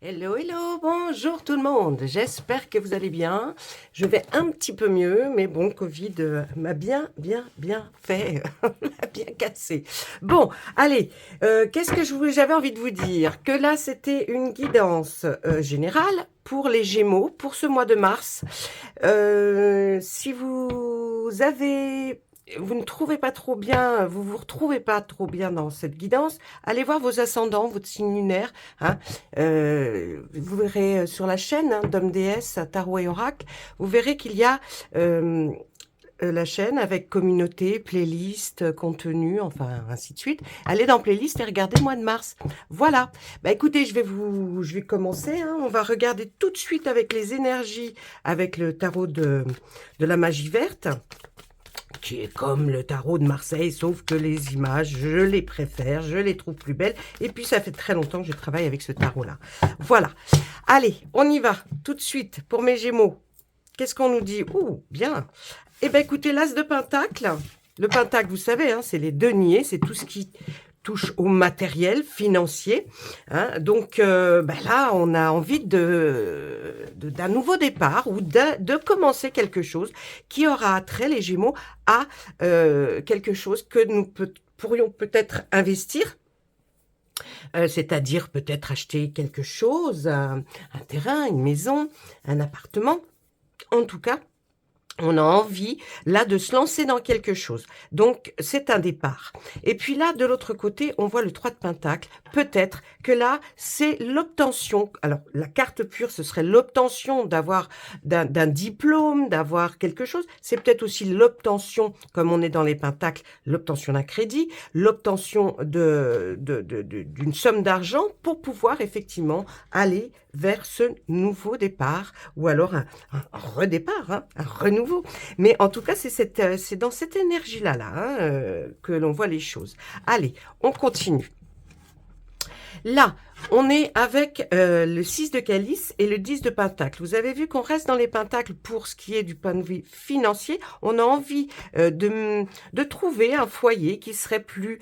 Hello, hello, bonjour tout le monde. J'espère que vous allez bien. Je vais un petit peu mieux, mais bon, Covid m'a bien fait, m'a bien cassé. Bon, allez, qu'est-ce que j'avais envie de vous dire? Que là, c'était une guidance générale pour les Gémeaux pour ce mois de mars. Si vous ne trouvez pas trop bien, vous vous retrouvez pas trop bien dans cette guidance, allez voir vos ascendants, votre signe lunaire, hein. Vous verrez sur la chaîne hein, d'Homme Déesse, Tarot et Oracle, vous verrez qu'il y a la chaîne avec communauté, playlist, contenu, enfin ainsi de suite. Allez dans playlist et regardez mois de mars. Voilà. Bah écoutez, je vais commencer. Hein. On va regarder tout de suite avec les énergies, avec le tarot de la magie verte, qui est comme le tarot de Marseille, sauf que les images, je les préfère, je les trouve plus belles. Et puis, ça fait très longtemps que je travaille avec ce tarot-là. Voilà. Allez, on y va, tout de suite, pour mes Gémeaux. Qu'est-ce qu'on nous dit? Ouh, bien. Eh bien, écoutez, l'As de Pentacle. Le Pentacle, vous savez, hein, c'est les deniers, c'est tout ce qui touche au matériel financier. Hein. Donc là, on a envie d'un nouveau départ ou de commencer quelque chose qui aura attrait, les Gémeaux, à quelque chose que nous pourrions peut-être investir. C'est-à-dire peut-être acheter quelque chose, un terrain, une maison, un appartement. En tout cas, on a envie, là, de se lancer dans quelque chose. Donc, c'est un départ. Et puis là, de l'autre côté, on voit le 3 de Pentacle. Peut-être que là, c'est l'obtention. Alors, la carte pure, ce serait l'obtention d'un diplôme, d'avoir quelque chose. C'est peut-être aussi l'obtention, comme on est dans les Pentacles, l'obtention d'un crédit, l'obtention d'une somme d'argent pour pouvoir effectivement aller vers ce nouveau départ ou alors un redépart, hein, un renouveau. Mais en tout cas, c'est dans cette énergie-là hein, que l'on voit les choses. Allez, on continue. Là, on est avec le 6 de calice et le 10 de pentacle. Vous avez vu qu'on reste dans les pentacles pour ce qui est du point de vue financier. On a envie de trouver un foyer qui serait plus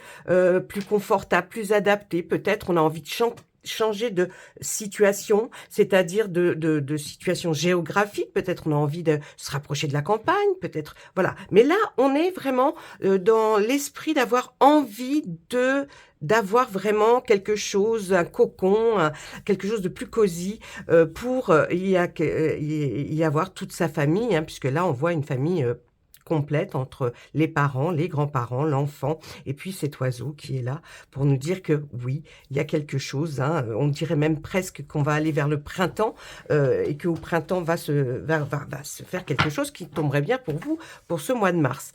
confortable, plus adapté. Peut-être on a envie de changer de situation, c'est-à-dire de situation géographique. Peut-être on a envie de se rapprocher de la campagne, peut-être, voilà. Mais là, on est vraiment dans l'esprit d'avoir envie d'avoir vraiment quelque chose, un cocon, quelque chose de plus cosy pour y avoir toute sa famille, hein, puisque là, on voit une famille complète entre les parents, les grands-parents, l'enfant, et puis cet oiseau qui est là pour nous dire que oui, il y a quelque chose. Hein, on dirait même presque qu'on va aller vers le printemps et qu'au printemps va se faire quelque chose qui tomberait bien pour vous pour ce mois de mars.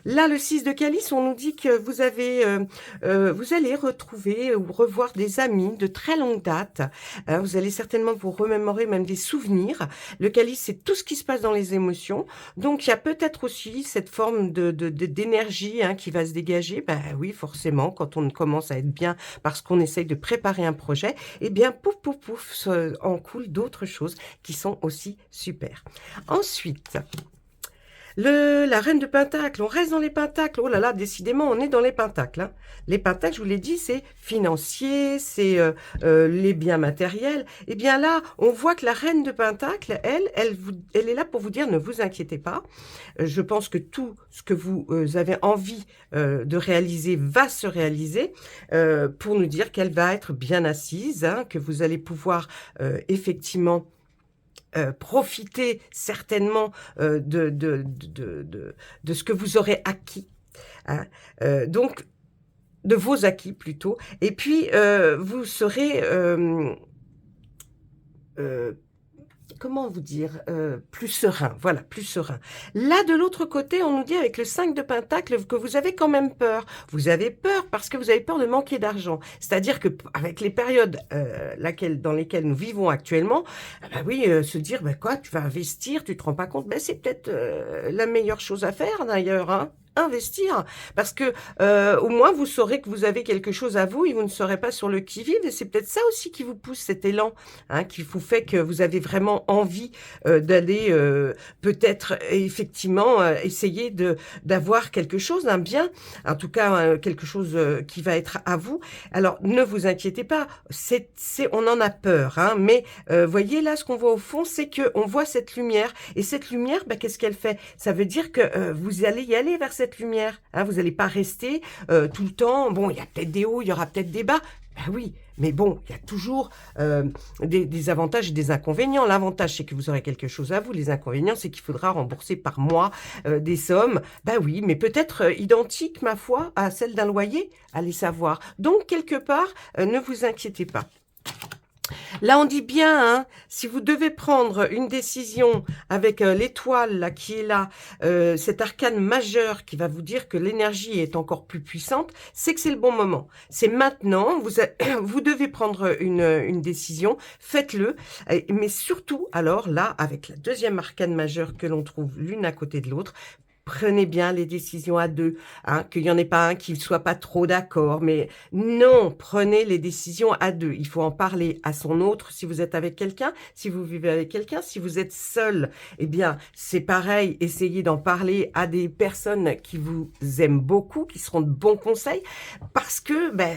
Là, le 6 de calice, on nous dit que vous allez retrouver ou revoir des amis de très longue date. Vous allez certainement vous remémorer même des souvenirs. Le calice, c'est tout ce qui se passe dans les émotions. Donc, il y a peut-être aussi cette forme d'énergie hein, qui va se dégager. Ben oui, forcément, quand on commence à être bien parce qu'on essaye de préparer un projet, eh bien, pouf, pouf, pouf, en coule d'autres choses qui sont aussi super. Ensuite, la reine de Pentacle, on reste dans les Pentacles. Oh là là, décidément, on est dans les Pentacles. Hein. Les Pentacles, je vous l'ai dit, c'est financier, c'est les biens matériels. Eh bien là, on voit que la reine de Pentacle, elle est là pour vous dire, ne vous inquiétez pas. Je pense que tout ce que vous avez envie de réaliser va se réaliser pour nous dire qu'elle va être bien assise, hein, que vous allez pouvoir effectivement profiter certainement de ce que vous aurez acquis. Hein. Donc, de vos acquis plutôt. Et puis, vous serez... comment vous dire, plus serein, voilà, plus serein. Là, de l'autre côté, on nous dit avec le 5 de Pentacle que vous avez quand même peur. Vous avez peur parce que vous avez peur de manquer d'argent. C'est-à-dire que avec les périodes dans lesquelles nous vivons actuellement, bah oui, se dire, bah quoi, tu vas investir, tu te rends pas compte, bah c'est peut-être la meilleure chose à faire d'ailleurs, hein. investir parce que au moins vous saurez que vous avez quelque chose à vous et vous ne serez pas sur le qui-vive et c'est peut-être ça aussi qui vous pousse cet élan, hein, qui vous fait que vous avez vraiment envie d'aller peut-être effectivement essayer d'avoir quelque chose, un bien, en tout cas quelque chose qui va être à vous. Alors ne vous inquiétez pas, on en a peur, hein, mais voyez là ce qu'on voit au fond, c'est que on voit cette lumière et cette lumière, bah, qu'est-ce qu'elle fait? Ça veut dire que vous allez y aller vers cette lumière, hein, vous n'allez pas rester tout le temps. Bon, il y a peut-être des hauts, il y aura peut-être des bas. Ben oui, mais bon, il y a toujours des avantages et des inconvénients. L'avantage, c'est que vous aurez quelque chose à vous. Les inconvénients, c'est qu'il faudra rembourser par mois des sommes. Ben oui, mais peut-être identiques, ma foi, à celles d'un loyer, allez savoir. Donc, quelque part, ne vous inquiétez pas. Là, on dit bien, hein, si vous devez prendre une décision avec l'étoile là qui est là, cet arcane majeur qui va vous dire que l'énergie est encore plus puissante, c'est que c'est le bon moment. C'est maintenant, vous devez prendre une décision, faites-le. Mais surtout, alors là, avec la deuxième arcane majeure que l'on trouve l'une à côté de l'autre, prenez bien les décisions à deux, hein, qu'il n'y en ait pas un qui ne soit pas trop d'accord, mais non, prenez les décisions à deux. Il faut en parler à son autre si vous êtes avec quelqu'un, si vous vivez avec quelqu'un, si vous êtes seul, eh bien, c'est pareil, essayez d'en parler à des personnes qui vous aiment beaucoup, qui seront de bons conseils, parce que, ben,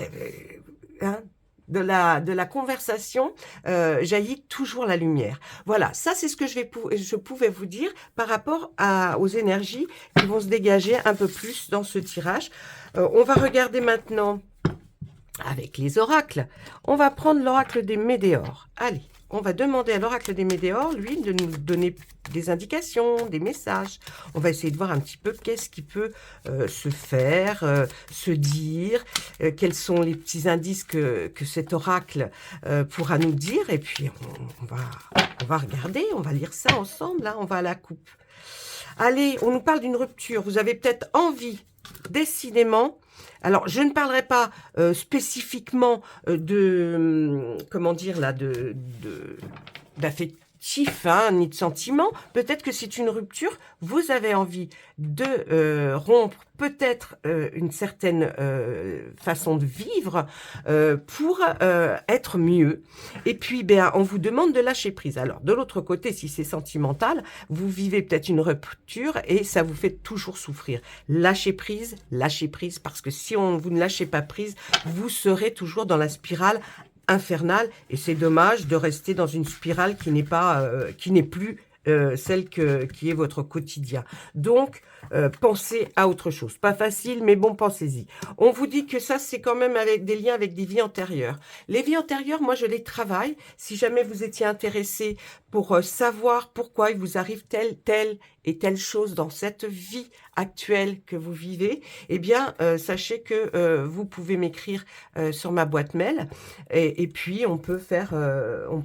hein, de la conversation jaillit toujours la lumière. Voilà, ça c'est ce que je pouvais vous dire par rapport aux énergies qui vont se dégager un peu plus dans ce tirage. On va regarder maintenant avec les oracles. On va prendre l'oracle des Médéors. Allez, on va demander à l'oracle des Médéors, lui, de nous donner des indications, des messages. On va essayer de voir un petit peu qu'est-ce qui peut se faire, se dire, quels sont les petits indices que cet oracle pourra nous dire. Et puis, on va regarder, on va lire ça ensemble, là, on va à la coupe. Allez, on nous parle d'une rupture. Vous avez peut-être envie, décidément. Alors, je ne parlerai pas spécifiquement comment dire là, d'affectif, hein, ni de sentiment. Peut-être que c'est une rupture. Vous avez envie de rompre peut-être une certaine façon de vivre pour être mieux. Et puis, ben, on vous demande de lâcher prise. Alors, de l'autre côté, si c'est sentimental, vous vivez peut-être une rupture et ça vous fait toujours souffrir. Lâchez prise, parce que si vous ne lâchez pas prise, vous serez toujours dans la spirale infernale et c'est dommage de rester dans une spirale qui n'est plus celle qui est votre quotidien. Donc, pensez à autre chose. Pas facile, mais bon, pensez-y. On vous dit que ça, c'est quand même avec des liens avec des vies antérieures. Les vies antérieures, moi, je les travaille. Si jamais vous étiez intéressé pour savoir pourquoi il vous arrive telle et telle chose dans cette vie actuelle que vous vivez, eh bien, sachez que vous pouvez m'écrire sur ma boîte mail et puis on peut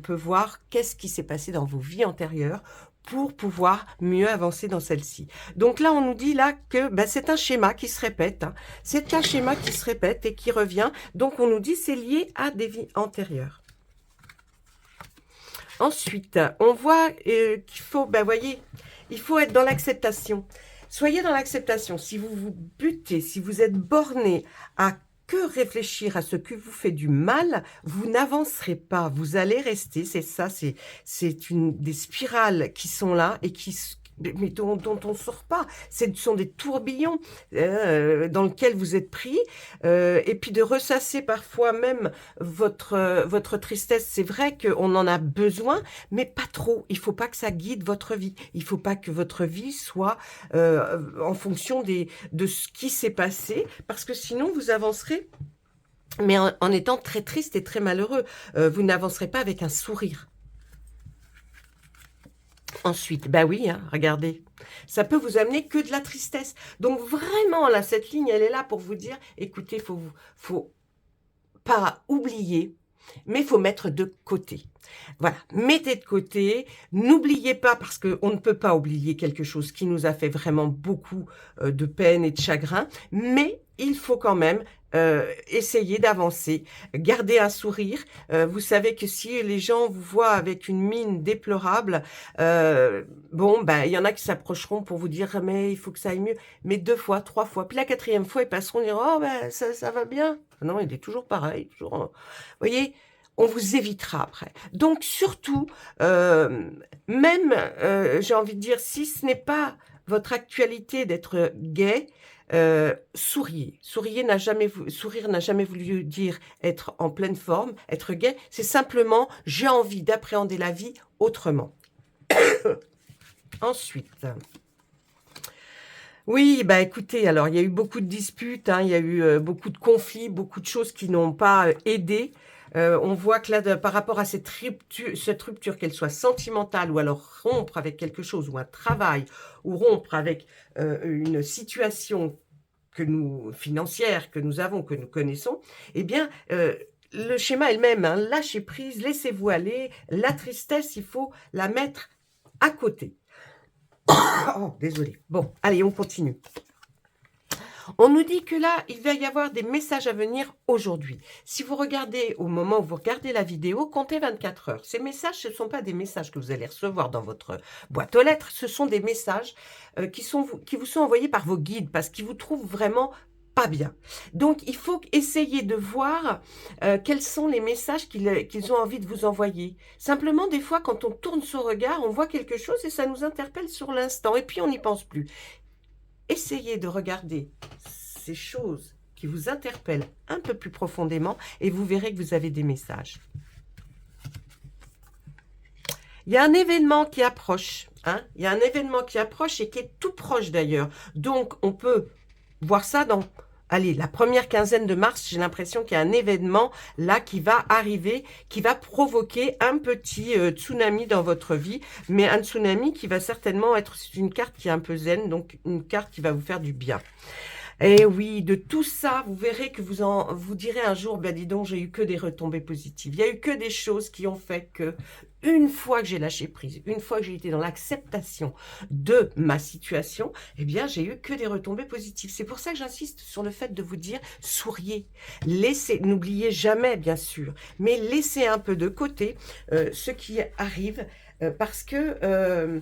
voir qu'est-ce qui s'est passé dans vos vies antérieures pour pouvoir mieux avancer dans celle-ci. Donc là, on nous dit là que ben, c'est un schéma qui se répète. Hein. C'est un schéma qui se répète et qui revient. Donc, on nous dit c'est lié à des vies antérieures. Ensuite, on voit qu'il faut, ben voyez, il faut être dans l'acceptation. Soyez dans l'acceptation. Si vous vous butez, si vous êtes borné à que réfléchir à ce qui vous fait du mal, vous n'avancerez pas, vous allez rester, c'est ça, c'est des spirales qui sont là et mais dont on ne sort pas. Ce sont des tourbillons dans lesquels vous êtes pris. Et puis de ressasser parfois même votre tristesse. C'est vrai qu'on en a besoin, mais pas trop. Il ne faut pas que ça guide votre vie. Il ne faut pas que votre vie soit en fonction de ce qui s'est passé, parce que sinon vous avancerez, mais en étant très triste et très malheureux. Vous n'avancerez pas avec un sourire. Ensuite, bah oui, hein, regardez, ça peut vous amener que de la tristesse. Donc vraiment, là, cette ligne, elle est là pour vous dire, écoutez, faut pas oublier, mais il faut mettre de côté. Voilà, mettez de côté, n'oubliez pas, parce qu'on ne peut pas oublier quelque chose qui nous a fait vraiment beaucoup de peine et de chagrin, mais il faut quand même essayez d'avancer, gardez un sourire. Vous savez que si les gens vous voient avec une mine déplorable, bon, ben, il y en a qui s'approcheront pour vous dire: «Mais il faut que ça aille mieux». Mais 2 fois, 3 fois, puis la 4e fois, ils passeront, ils diront: «Oh ben, ça va bien». Non, il est toujours pareil, toujours, voyez? On vous évitera après. Donc surtout, même, j'ai envie de dire, si ce n'est pas votre actualité d'être gai, souriez. Sourire n'a jamais voulu dire être en pleine forme, être gai. C'est simplement: j'ai envie d'appréhender la vie autrement. Ensuite, oui, bah écoutez, alors il y a eu beaucoup de disputes, hein, il y a eu beaucoup de conflits, beaucoup de choses qui n'ont pas aidé. On voit que là, par rapport à cette rupture, qu'elle soit sentimentale ou alors rompre avec quelque chose, ou un travail, ou rompre avec une situation financière que nous avons, que nous connaissons, eh bien, le schéma est le même, hein, lâchez prise, laissez-vous aller. La tristesse, il faut la mettre à côté. Oh, désolé. Bon, allez, on continue. On nous dit que là, il va y avoir des messages à venir aujourd'hui. Si vous regardez, au moment où vous regardez la vidéo, comptez 24 heures. Ces messages, ce ne sont pas des messages que vous allez recevoir dans votre boîte aux lettres, ce sont des messages qui vous sont envoyés par vos guides, parce qu'ils vous trouvent vraiment pas bien. Donc, il faut essayer de voir quels sont les messages qu'ils ont envie de vous envoyer. Simplement, des fois, quand on tourne son regard, on voit quelque chose et ça nous interpelle sur l'instant, et puis on n'y pense plus. Essayez de regarder ces choses qui vous interpellent un peu plus profondément et vous verrez que vous avez des messages. Il y a un événement qui approche, hein, il y a un événement qui approche et qui est tout proche d'ailleurs. Donc, on peut voir ça dans, allez, la première quinzaine de mars, j'ai l'impression qu'il y a un événement là qui va arriver, qui va provoquer un petit tsunami dans votre vie, mais un tsunami qui va certainement être une carte qui est un peu zen, donc une carte qui va vous faire du bien. Et oui, de tout ça, vous verrez que vous direz un jour, ben dis donc, j'ai eu que des retombées positives. Il y a eu que des choses qui ont fait que, une fois que j'ai lâché prise, une fois que j'ai été dans l'acceptation de ma situation, eh bien, j'ai eu que des retombées positives. C'est pour ça que j'insiste sur le fait de vous dire, souriez. N'oubliez jamais, bien sûr, mais laissez un peu de côté ce qui arrive parce que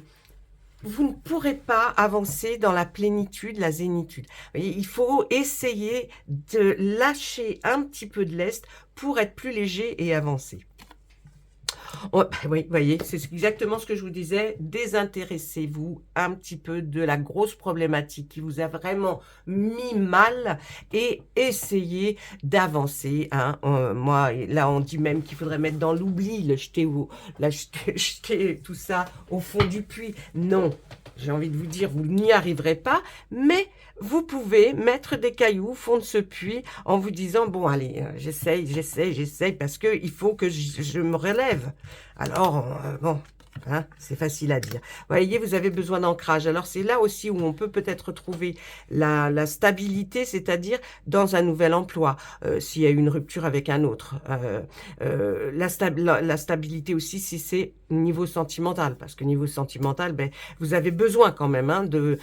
vous ne pourrez pas avancer dans la plénitude, la zénitude. Il faut essayer de lâcher un petit peu de lest pour être plus léger et avancer. Oui, vous voyez, c'est exactement ce que je vous disais. Désintéressez-vous un petit peu de la grosse problématique qui vous a vraiment mis mal et essayez d'avancer. Hein. Moi, là, on dit même qu'il faudrait mettre dans l'oubli, jeter tout ça au fond du puits. Non, j'ai envie de vous dire, vous n'y arriverez pas, mais vous pouvez mettre des cailloux au fond de ce puits en vous disant, bon, allez, j'essaye, parce qu'il faut que je me relève. Alors, bon, hein, c'est facile à dire. Voyez, vous avez besoin d'ancrage. Alors, c'est là aussi où on peut peut-être trouver la stabilité, c'est-à-dire dans un nouvel emploi, s'il y a eu une rupture avec un autre. La stabilité aussi, si c'est niveau sentimental, parce que niveau sentimental, ben, vous avez besoin quand même hein, de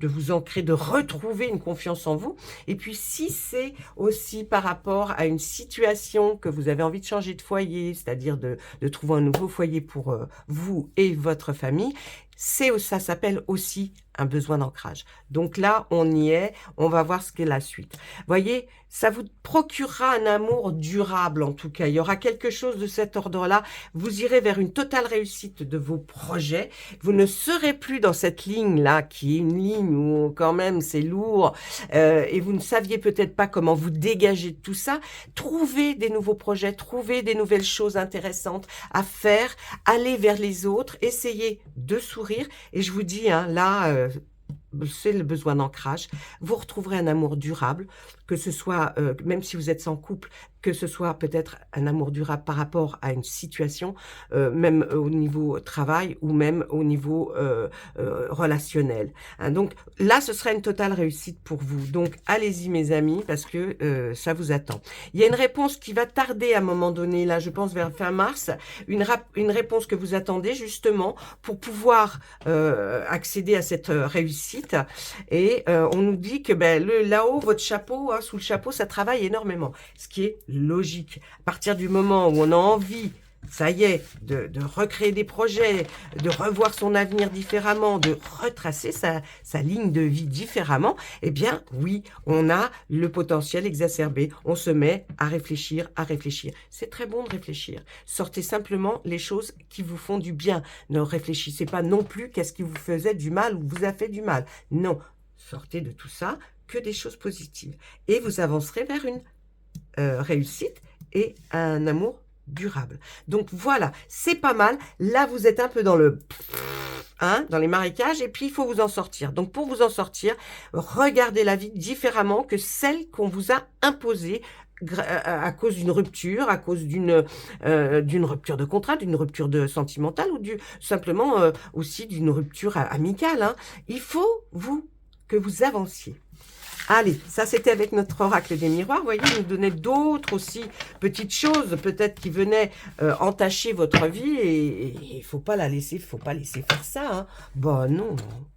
vous ancrer, de retrouver une confiance en vous. Et puis, si c'est aussi par rapport à une situation que vous avez envie de changer de foyer, c'est-à-dire de trouver un nouveau foyer pour vous et votre famille, ça s'appelle aussi un besoin d'ancrage. Donc là, on y est, on va voir ce qu'est la suite. Voyez, ça vous procurera un amour durable en tout cas. Il y aura quelque chose de cet ordre-là. Vous irez vers une totale réussite de vos projets. Vous ne serez plus dans cette ligne-là, qui est une ligne où quand même c'est lourd et vous ne saviez peut-être pas comment vous dégager de tout ça. Trouvez des nouveaux projets, trouvez des nouvelles choses intéressantes à faire, allez vers les autres, essayez de sourire. Et je vous dis, hein, là, c'est le besoin d'ancrage. Vous retrouverez un amour durable, que ce soit, même si vous êtes sans couple, que ce soit peut-être un amour durable par rapport à une situation, même au niveau travail ou même au niveau relationnel. Hein, donc là, ce sera une totale réussite pour vous. Donc allez-y mes amis, parce que ça vous attend. Il y a une réponse qui va tarder à un moment donné, là je pense vers fin mars, une réponse que vous attendez justement pour pouvoir accéder à cette réussite. Et on nous dit que ben, là-haut, votre chapeau, hein, fois sous le chapeau, ça travaille énormément. Ce qui est logique. À partir du moment où on a envie, ça y est, de recréer des projets, de revoir son avenir différemment, de retracer sa ligne de vie différemment, eh bien, oui, on a le potentiel exacerbé. On se met à réfléchir, à réfléchir. C'est très bon de réfléchir. Sortez simplement les choses qui vous font du bien. Ne réfléchissez pas non plus qu'est-ce qui vous faisait du mal ou vous a fait du mal. Non, sortez de tout ça que des choses positives. Et vous avancerez vers une réussite et un amour durable. Donc voilà, c'est pas mal. Là, vous êtes un peu dans le... dans les marécages, et puis il faut vous en sortir. Donc pour vous en sortir, regardez la vie différemment que celle qu'on vous a imposée à cause d'une rupture, à cause d'une rupture de contrat, d'une rupture sentimentale ou simplement aussi d'une rupture amicale. Hein. Il faut que vous avanciez. Allez, ça c'était avec notre oracle des miroirs. Vous voyez, il nous donnait d'autres aussi petites choses, peut-être qui venaient entacher votre vie, et il faut pas laisser faire ça. Hein. Bon non,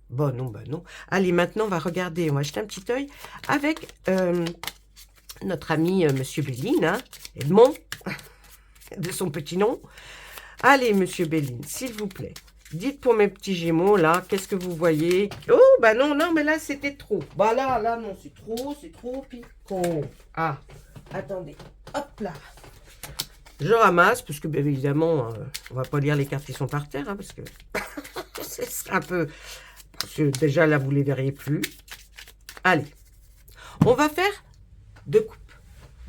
non. Allez, maintenant on va regarder, on va jeter un petit œil avec notre ami Monsieur Béline, hein, Edmond, de son petit nom. Allez, Monsieur Béline, s'il vous plaît. Dites pour mes petits gémeaux, là, qu'est-ce que vous voyez? Oh, bah non, mais là, c'était trop. Bah là, non, c'est trop picot. Ah, attendez, hop là. Je ramasse, parce que, bien évidemment, on va pas lire les cartes qui sont par terre, hein, parce que c'est un peu... Parce que déjà, là, vous les verriez plus. Allez, on va faire 2 coupes.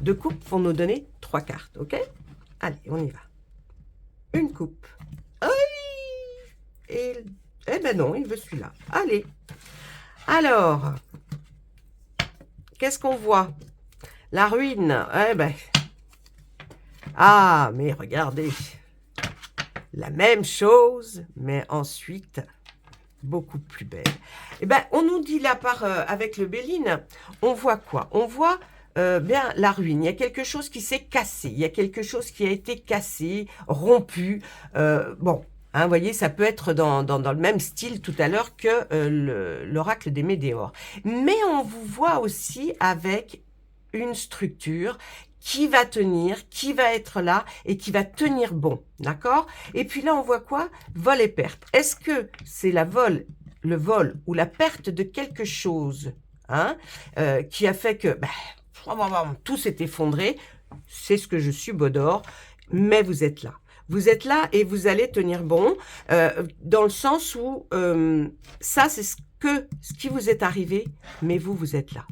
2 coupes vont nous donner 3 cartes, ok? Allez, on y va. Une coupe. Eh ben non, il veut celui-là. Allez. Alors, qu'est-ce qu'on voit? La ruine. Eh ben. Ah, mais regardez. La même chose, mais ensuite, beaucoup plus belle. Eh ben, on nous dit là, avec le Béline, on voit quoi? On voit bien la ruine. Il y a quelque chose qui s'est cassé. Il y a quelque chose qui a été cassé, rompu. Bon. Hein, vous voyez, ça peut être dans le même style tout à l'heure que l'oracle des Médéores. Mais on vous voit aussi avec une structure qui va tenir, qui va être là et qui va tenir bon. D'accord? Et puis là, on voit quoi? Vol et perte. Est-ce que c'est le vol ou la perte de quelque chose hein, qui a fait que tout s'est effondré? C'est ce que je suis, Bodor, mais vous êtes là. Vous êtes là et vous allez tenir bon, dans le sens où ça, c'est ce qui vous est arrivé, mais vous êtes là.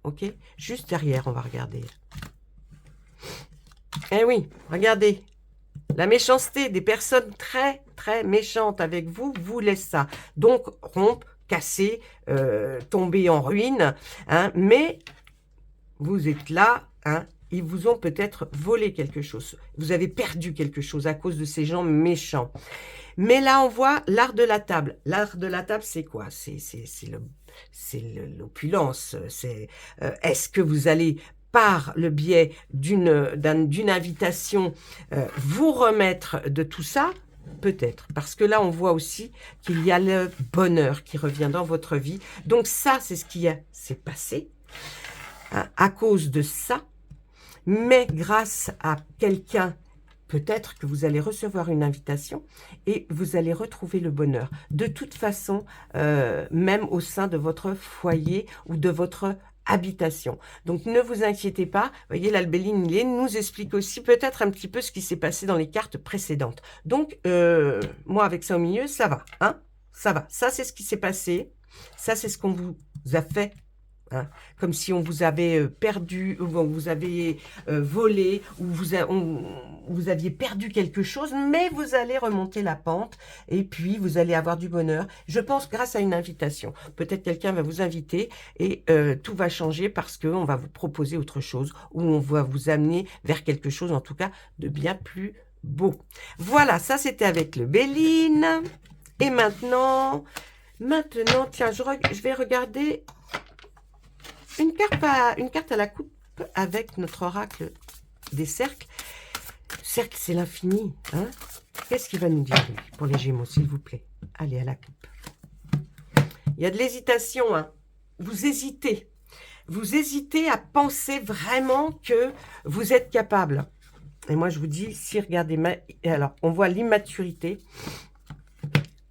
Ok? Juste derrière, on va regarder. Eh oui, regardez. La méchanceté des personnes très, très méchantes avec vous laisse ça. Donc, rompre, casser, tomber en ruine. Hein, mais vous êtes là, hein. Ils vous ont peut-être volé quelque chose. Vous avez perdu quelque chose à cause de ces gens méchants. Mais là, on voit l'art de la table. L'art de la table, c'est quoi? C'est l'opulence. Est-ce que vous allez, par le biais d'une invitation, vous remettre de tout ça? Peut-être. Parce que là, on voit aussi qu'il y a le bonheur qui revient dans votre vie. Donc ça, c'est ce qui s'est passé hein, à cause de ça. Mais grâce à quelqu'un, peut-être que vous allez recevoir une invitation et vous allez retrouver le bonheur. De toute façon, même au sein de votre foyer ou de votre habitation. Donc, ne vous inquiétez pas. Vous voyez, l'Albéline, il nous explique aussi peut-être un petit peu ce qui s'est passé dans les cartes précédentes. Donc, moi, avec ça au milieu, ça va. Hein, ça va. Ça, c'est ce qui s'est passé. Ça, c'est ce qu'on vous a fait. Hein, comme si on vous avait perdu, ou on vous avait volé, ou vous aviez perdu quelque chose, mais vous allez remonter la pente, et puis vous allez avoir du bonheur. Je pense grâce à une invitation. Peut-être quelqu'un va vous inviter, et tout va changer parce qu'on va vous proposer autre chose, ou on va vous amener vers quelque chose, en tout cas, de bien plus beau. Voilà, ça c'était avec le Béline. Et maintenant, tiens, je vais regarder... Une carte à la coupe avec notre oracle des cercles. Cercle, c'est l'infini. Hein? Qu'est-ce qu'il va nous dire, lui, pour les Gémeaux, s'il vous plaît? Allez, à la coupe. Il y a de l'hésitation. Hein? Vous hésitez. vous hésitez à penser vraiment que vous êtes capable. Et moi, je vous dis, si, regardez, alors, on voit l'immaturité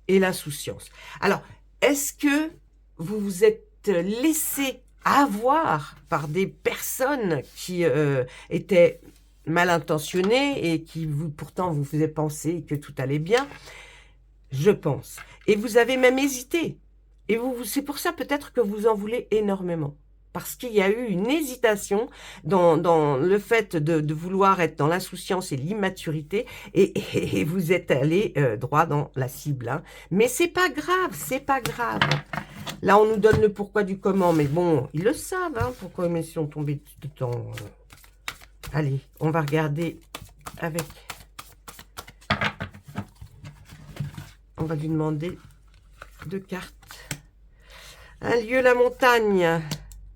et l'insouciance. Alors, est-ce que vous vous êtes laissé avoir par des personnes qui étaient mal intentionnées et qui pourtant vous faisaient penser que tout allait bien? Je pense. Et vous avez même hésité. Et c'est pour ça peut-être que vous en voulez énormément. Parce qu'il y a eu une hésitation dans le fait de vouloir être dans l'insouciance et l'immaturité, et vous êtes allé droit dans la cible. Hein. Mais c'est pas grave, c'est pas grave. Là, on nous donne le pourquoi du comment, mais bon, ils le savent, hein, pourquoi ils sont tombés dedans. Allez, on va regarder avec... On va lui demander 2 cartes. Un lieu, la montagne.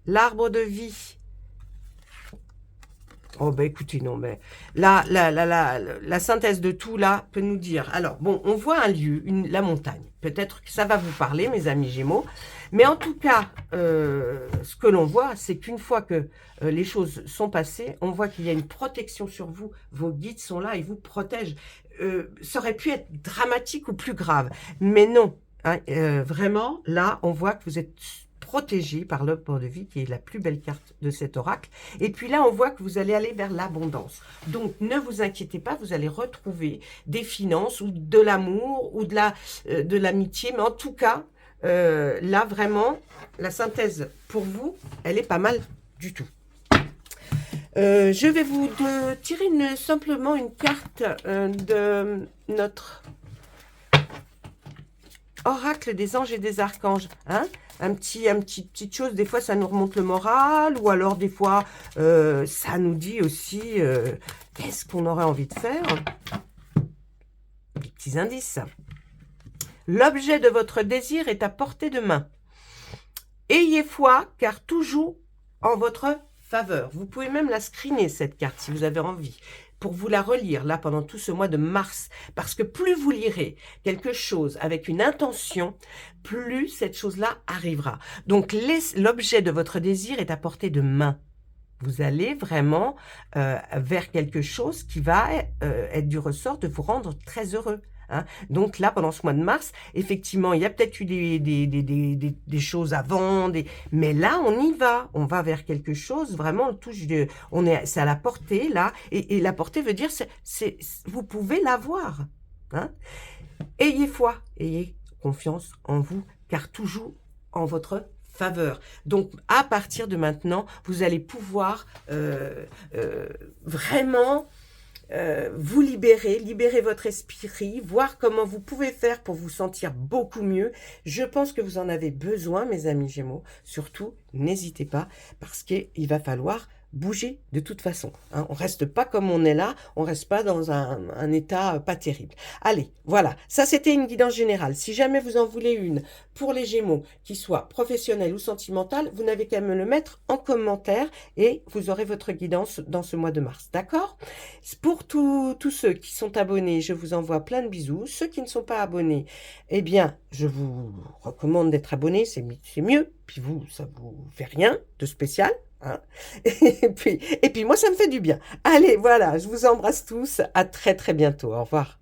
L'arbre de vie. Oh, ben écoutez, non, mais là, la synthèse de tout, là, peut nous dire. Alors, bon, on voit un lieu, la montagne. Peut-être que ça va vous parler, mes amis Gémeaux. Mais en tout cas, ce que l'on voit, c'est qu'une fois que les choses sont passées, on voit qu'il y a une protection sur vous. Vos guides sont là, ils vous protègent. Ça aurait pu être dramatique ou plus grave. Mais non. Hein, vraiment, là, on voit que vous êtes protégé par l'arbre de vie, qui est la plus belle carte de cet oracle. Et puis là, on voit que vous allez aller vers l'abondance. Donc, ne vous inquiétez pas, vous allez retrouver des finances ou de l'amour ou de l'amitié. Mais en tout cas, là, vraiment, la synthèse pour vous, elle est pas mal du tout. Je vais vous tirer simplement une carte de notre oracle des anges et des archanges. Hein, petite chose, des fois ça nous remonte le moral, ou alors des fois ça nous dit aussi qu'est-ce qu'on aurait envie de faire. Des petits indices. L'objet de votre désir est à portée de main. Ayez foi, car tout joue en votre faveur. Vous pouvez même la screener, cette carte, si vous avez envie, pour vous la relire, là, pendant tout ce mois de mars. Parce que plus vous lirez quelque chose avec une intention, plus cette chose-là arrivera. Donc, l'objet de votre désir est à portée de main. Vous allez vraiment vers quelque chose qui va être du ressort de vous rendre très heureux. Hein. Donc là, pendant ce mois de mars, effectivement, il y a peut-être eu des choses avant, mais là, on y va. On va vers quelque chose, vraiment, c'est à la portée, là. Et la portée veut dire, vous pouvez l'avoir. Hein. Ayez foi, ayez confiance en vous, car tout joue en votre faveur. Donc, à partir de maintenant, vous allez pouvoir vraiment vous libérer votre esprit, voir comment vous pouvez faire pour vous sentir beaucoup mieux. Je pense que vous en avez besoin, mes amis Gémeaux. Surtout, n'hésitez pas, parce qu'il va falloir bouger de toute façon. Hein. On reste pas comme on est là, on reste pas dans un état pas terrible. Allez, voilà, ça c'était une guidance générale. Si jamais vous en voulez une pour les Gémeaux, qui soit professionnelle ou sentimentale, vous n'avez qu'à me le mettre en commentaire et vous aurez votre guidance dans ce mois de mars, d'accord? Pour tous ceux qui sont abonnés, je vous envoie plein de bisous. Ceux qui ne sont pas abonnés, eh bien, je vous recommande d'être abonnés, c'est mieux. Puis vous, ça vous fait rien de spécial. Hein. Et puis moi, ça me fait du bien. Allez, voilà, je vous embrasse tous. À très, très bientôt. Au revoir.